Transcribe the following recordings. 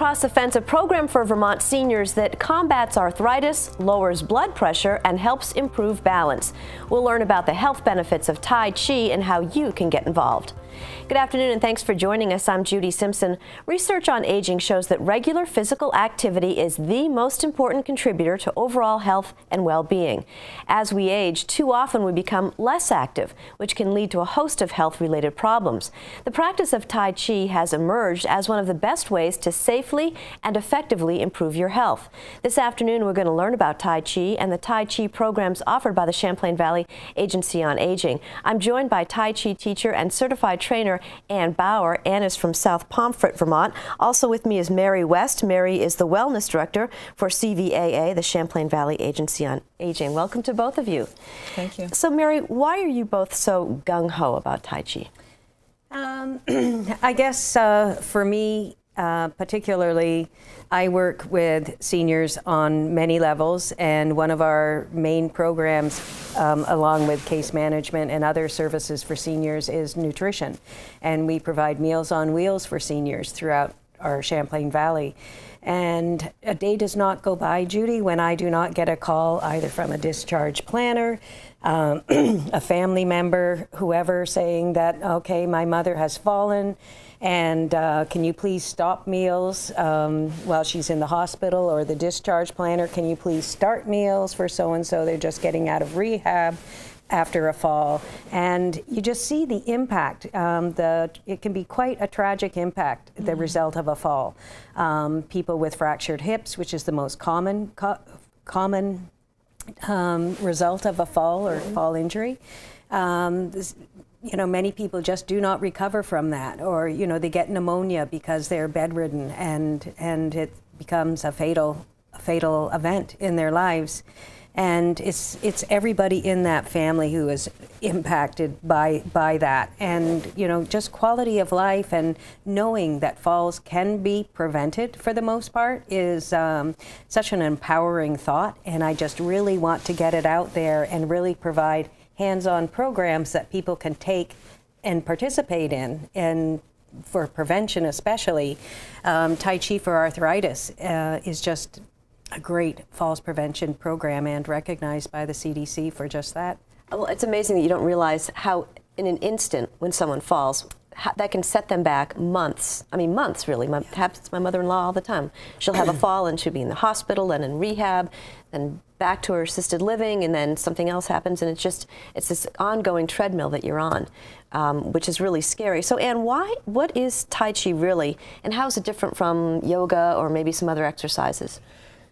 Across the Fence, a program for Vermont seniors that combats arthritis, lowers blood pressure, and helps improve balance. We'll learn about the health benefits of Tai Chi and how you can get involved. Good afternoon and thanks for joining us. I'm Judy Simpson. Research on aging shows that regular physical activity is the most important contributor to overall health and well-being. As we age, too often we become less active, which can lead to a host of health-related problems. The practice of Tai Chi has emerged as one of the best ways to safely and effectively improve your health. This afternoon, we're going to learn about Tai Chi and the Tai Chi programs offered by the Champlain Valley Agency on Aging. I'm joined by Tai Chi teacher and certified trainer Ann Bauer. Ann is from South Pomfret, Vermont. Also with me is Mary West. Mary is the Wellness Director for CVAA, the Champlain Valley Agency on Aging. Welcome to both of you. Thank you. So Mary, why are you both so gung-ho about Tai Chi? I guess for me, particularly, I work with seniors on many levels, and one of our main programs, along with case management and other services for seniors, is nutrition. And we provide Meals on Wheels for seniors throughout our Champlain Valley. And a day does not go by, Judy, when I do not get a call either from a discharge planner, a family member, whoever, saying that, okay, my mother has fallen, and can you please stop meals while she's in the hospital, or the discharge planner, can you please start meals for so-and-so, they're just getting out of rehab after a fall. And you just see the impact. It can be quite a tragic impact, the result of a fall. People with fractured hips, which is the most common result of a fall or fall injury. Many people just do not recover from that, or they get pneumonia because they're bedridden, and it becomes a fatal event in their lives. And it's everybody in that family who is impacted by that. And just quality of life and knowing that falls can be prevented for the most part is such an empowering thought. And I just really want to get it out there and really provide hands-on programs that people can take and participate in, and for prevention especially. Tai Chi for Arthritis is just a great falls prevention program and recognized by the CDC for just that. Well, it's amazing that you don't realize how in an instant when someone falls, that can set them back months. I mean, months really. It happens to my mother-in-law all the time. She'll have a fall and she'll be in the hospital and in rehab and back to her assisted living, and then something else happens, and it's this ongoing treadmill that you're on, which is really scary. So Ann, what is Tai Chi really, and how is it different from yoga or maybe some other exercises?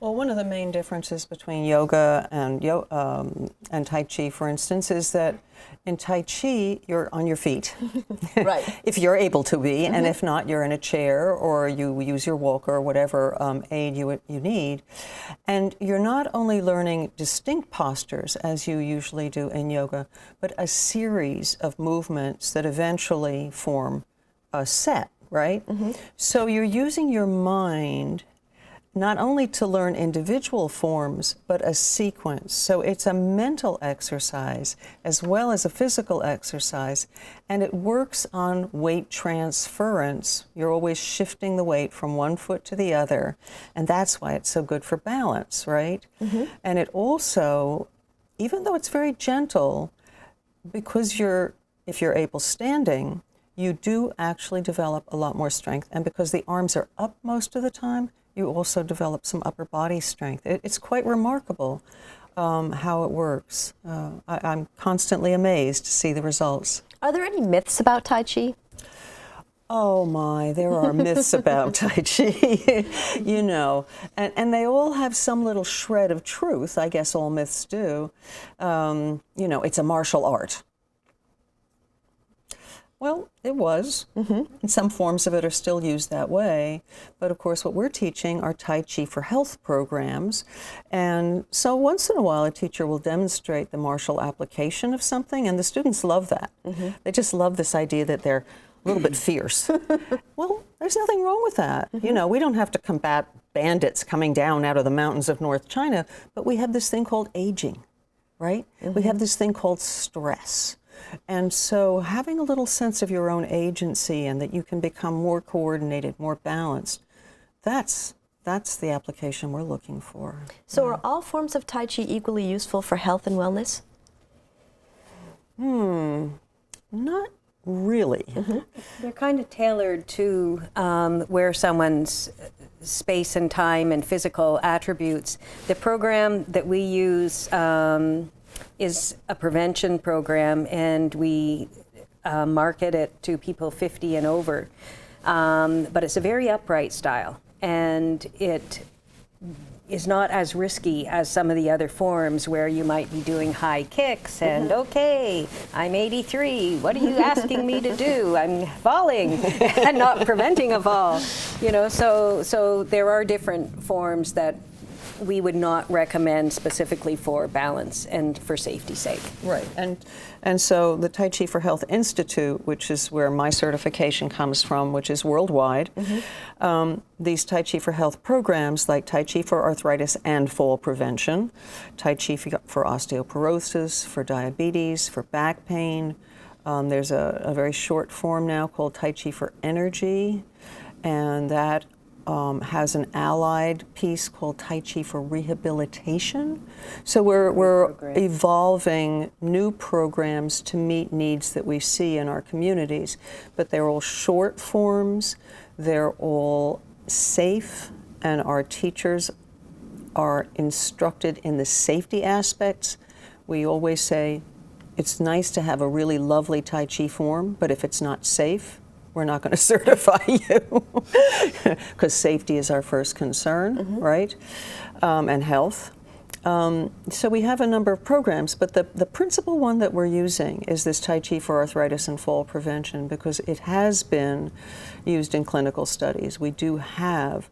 Well, one of the main differences between yoga and Tai Chi, for instance, is that in Tai Chi, you're on your feet, right? If you're able to be, and if not, you're in a chair or you use your walker or whatever aid you need. And you're not only learning distinct postures, as you usually do in yoga, but a series of movements that eventually form a set, right? So you're using your mind not only to learn individual forms, but a sequence. So it's a mental exercise as well as a physical exercise, and it works on weight transference. You're always shifting the weight from one foot to the other, and that's why it's so good for balance, right? And it also, even though it's very gentle, because if you're able standing, you do actually develop a lot more strength, and because the arms are up most of the time, you also develop some upper body strength. It's quite remarkable how it works. I'm constantly amazed to see the results. Are there any myths about Tai Chi? Oh my, there are myths about Tai Chi, and they all have some little shred of truth. I guess all myths do. It's a martial art. Well, it was, and some forms of it are still used that way. But of course, what we're teaching are Tai Chi for health programs. And so once in a while, a teacher will demonstrate the martial application of something, and the students love that. They just love this idea that they're a little bit fierce. Well, there's nothing wrong with that. We don't have to combat bandits coming down out of the mountains of North China, but we have this thing called aging, right? We have this thing called stress. And so having a little sense of your own agency and that you can become more coordinated, more balanced, that's the application we're looking for. So are all forms of Tai Chi equally useful for health and wellness? Not really. They're kind of tailored to where someone's space and time and physical attributes. The program that we use is a prevention program, and we market it to people 50 and over. But it's a very upright style, and it is not as risky as some of the other forms where you might be doing high kicks and, okay, I'm 83, what are you asking me to do? I'm falling and not preventing a fall. So there are different forms that we would not recommend specifically for balance and for safety's sake. Right, and so the Tai Chi for Health Institute, which is where my certification comes from, which is worldwide, these Tai Chi for Health programs like Tai Chi for arthritis and fall prevention, Tai Chi for osteoporosis, for diabetes, for back pain. There's a very short form now called Tai Chi for energy, and that has an allied piece called Tai Chi for rehabilitation. So we're evolving new programs to meet needs that we see in our communities, but they're all short forms, they're all safe, and our teachers are instructed in the safety aspects. We always say it's nice to have a really lovely Tai Chi form, but if it's not safe, we're not going to certify you, because safety is our first concern, right? And health. So we have a number of programs, but the principal one that we're using is this Tai Chi for arthritis and fall prevention, because it has been used in clinical studies. We do have,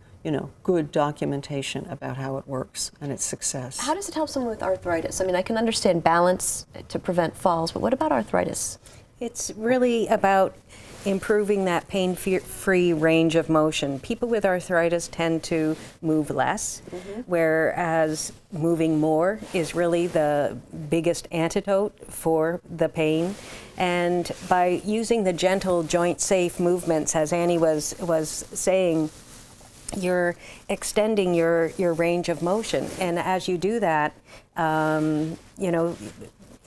good documentation about how it works and its success. How does it help someone with arthritis? I mean, I can understand balance to prevent falls, but what about arthritis? It's really about improving that pain-free range of motion. People with arthritis tend to move less, whereas moving more is really the biggest antidote for the pain. And by using the gentle, joint-safe movements, as Annie was saying, you're extending your range of motion. And as you do that,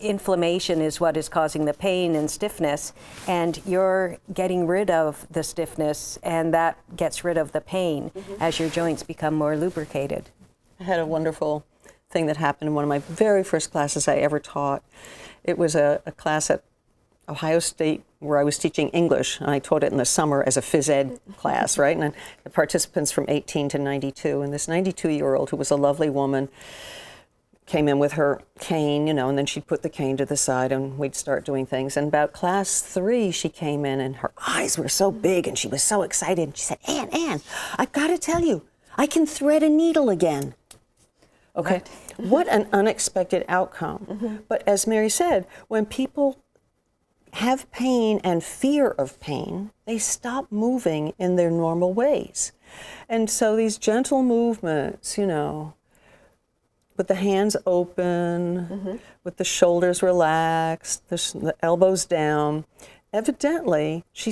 inflammation is what is causing the pain and stiffness, and you're getting rid of the stiffness, and that gets rid of the pain as your joints become more lubricated. I had a wonderful thing that happened in one of my very first classes I ever taught. It was a class at Ohio State where I was teaching English, and I taught it in the summer as a phys ed class, right? And the participants from 18 to 92, and this 92-year-old, who was a lovely woman, came in with her cane, and then she'd put the cane to the side and we'd start doing things. And about class 3, she came in and her eyes were so big and she was so excited. And she said, Ann, I've got to tell you, I can thread a needle again. Okay, what an unexpected outcome. But as Mary said, when people have pain and fear of pain, they stop moving in their normal ways. And so these gentle movements, with the hands open, with the shoulders relaxed, the elbows down. Evidently, she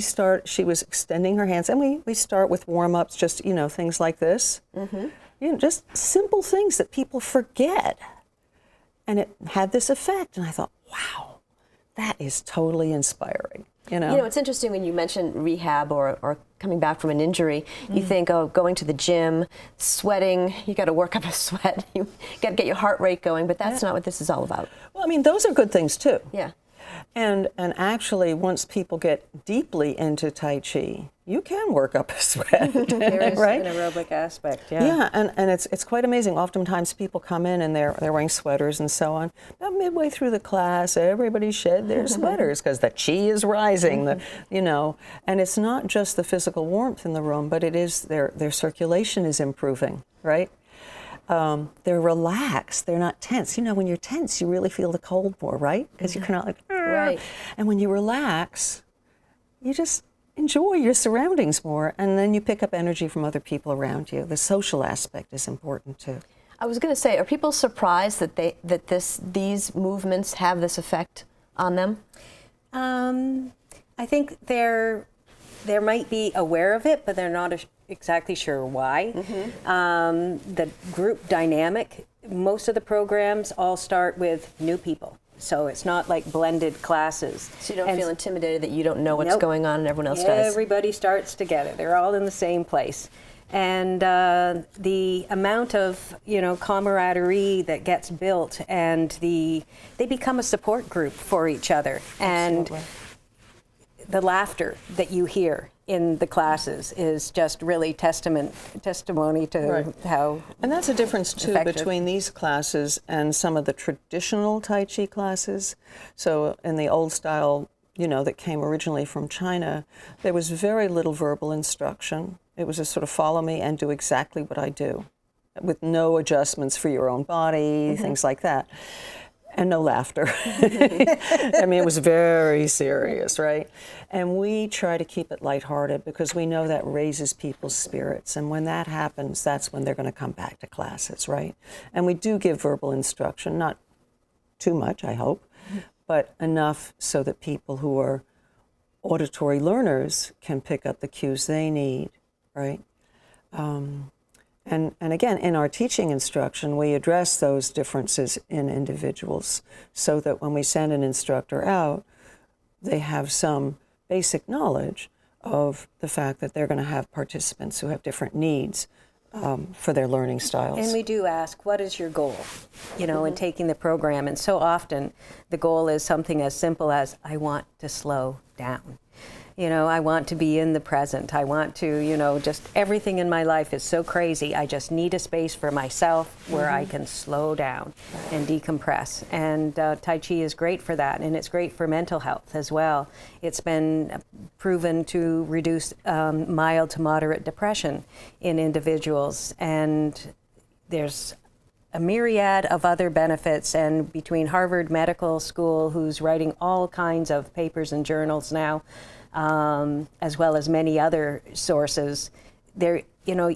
was extending her hands, and we start with warm-ups, just, things like this. Just simple things that people forget. And it had this effect, and I thought, wow, that is totally inspiring. It's interesting when you mention rehab or coming back from an injury, you think, going to the gym, sweating, you got to work up a sweat, you got to get your heart rate going, but that's not what this is all about. Well, those are good things too. Yeah. And actually, once people get deeply into Tai Chi, you can work up a sweat. There is right? an aerobic aspect, Yeah, and it's quite amazing. Oftentimes people come in and they're wearing sweaters and so on. About midway through the class, everybody shed their sweaters because the chi is rising, and it's not just the physical warmth in the room, but it is their circulation is improving, right? They're relaxed. They're not tense. When you're tense, you really feel the cold more, right? Because you're kind of like, right. And when you relax, you just enjoy your surroundings more, and then you pick up energy from other people around you. The social aspect is important too. I was going to say, are people surprised that these movements have this effect on them? I think they're might be aware of it, but they're not exactly sure why. The group dynamic, most of the programs all start with new people. So it's not like blended classes. So you don't feel intimidated that you don't know what's going on and everyone else does? Everybody starts together. They're all in the same place. And the amount of, camaraderie that gets built, and they become a support group for each other. Absolutely. And the laughter that you hear in the classes is just really testimony to how. And that's a difference too effective. between these classes and some of the traditional Tai Chi classes. So in the old style, that came originally from China, there was very little verbal instruction. It was a sort of follow me and do exactly what I do, with no adjustments for your own body, things like that. And no laughter. I mean, it was very serious, right? And we try to keep it lighthearted because we know that raises people's spirits. And when that happens, that's when they're going to come back to classes, right? And we do give verbal instruction, not too much, I hope, but enough so that people who are auditory learners can pick up the cues they need, right? And again, in our teaching instruction, we address those differences in individuals so that when we send an instructor out, they have some basic knowledge of the fact that they're going to have participants who have different needs for their learning styles. And we do ask, what is your goal, in taking the program? And so often the goal is something as simple as, I want to slow down. I want to be in the present. I want to, just everything in my life is so crazy. I just need a space for myself where I can slow down and decompress. And Tai Chi is great for that, and it's great for mental health as well. It's been proven to reduce mild to moderate depression in individuals, and there's a myriad of other benefits. And between Harvard Medical School, who's writing all kinds of papers and journals now, as well as many other sources, there,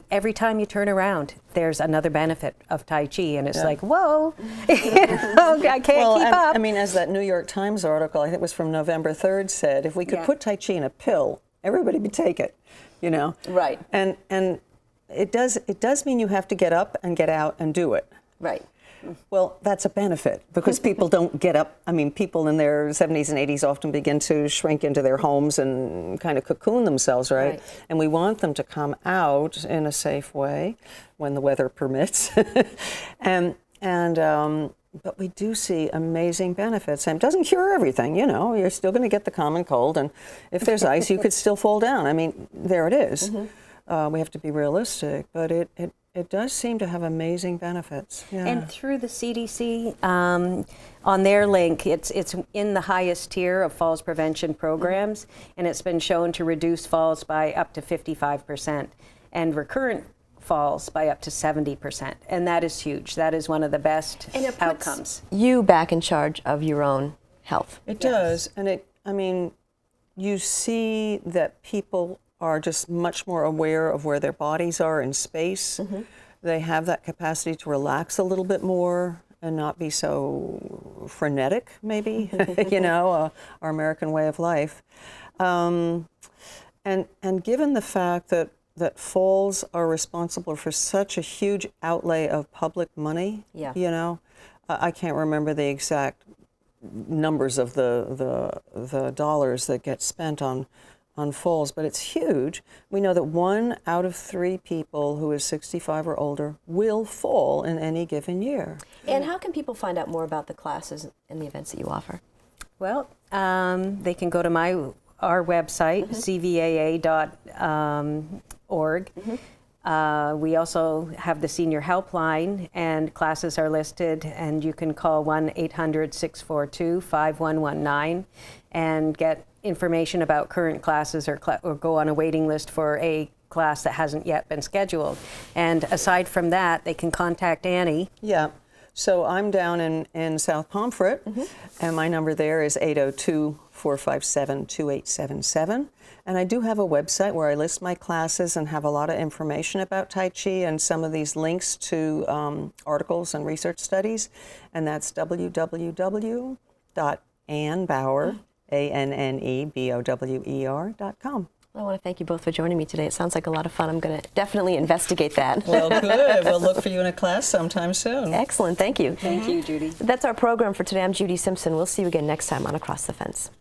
every time you turn around, there's another benefit of Tai Chi, and it's like, whoa, I can't keep up. I mean, as that New York Times article, I think it was from November 3rd, said, if we could put Tai Chi in a pill, everybody would take it, Right. And it does mean you have to get up and get out and do it. Right. Well, that's a benefit because people don't get up. I mean, people in their 70s and 80s often begin to shrink into their homes and kind of cocoon themselves, right? And we want them to come out in a safe way when the weather permits. But we do see amazing benefits. And it doesn't cure everything, You're still going to get the common cold. And if there's ice, you could still fall down. I mean, there it is. We have to be realistic. But it does seem to have amazing benefits. Yeah. And through the CDC, on their link, it's in the highest tier of falls prevention programs, and it's been shown to reduce falls by up to 55%, and recurrent falls by up to 70%. And that is huge. That is one of the best outcomes. You back in charge of your own health. It does. And you see that people are just much more aware of where their bodies are in space. They have that capacity to relax a little bit more and not be so frenetic, maybe, our American way of life. And given the fact that falls are responsible for such a huge outlay of public money, I can't remember the exact numbers of the dollars that get spent on falls, but it's huge. We know that 1 out of 3 people who is 65 or older will fall in any given year. And how can people find out more about the classes and the events that you offer? Well, they can go to our website, cvaa.org. We also have the senior helpline, and classes are listed, and you can call 1-800-642-5119 and get information about current classes, or go on a waiting list for a class that hasn't yet been scheduled. And aside from that, they can contact Annie. Yeah. So I'm down in South Pomfret, and my number there is 802-457-2877. And I do have a website where I list my classes and have a lot of information about Tai Chi and some of these links to articles and research studies. And that's www.annebower.com. Well, I want to thank you both for joining me today. It sounds like a lot of fun. I'm going to definitely investigate that. Well, good. We'll look for you in a class sometime soon. Excellent. Thank you. Thank you, Judy. That's our program for today. I'm Judy Simpson. We'll see you again next time on Across the Fence.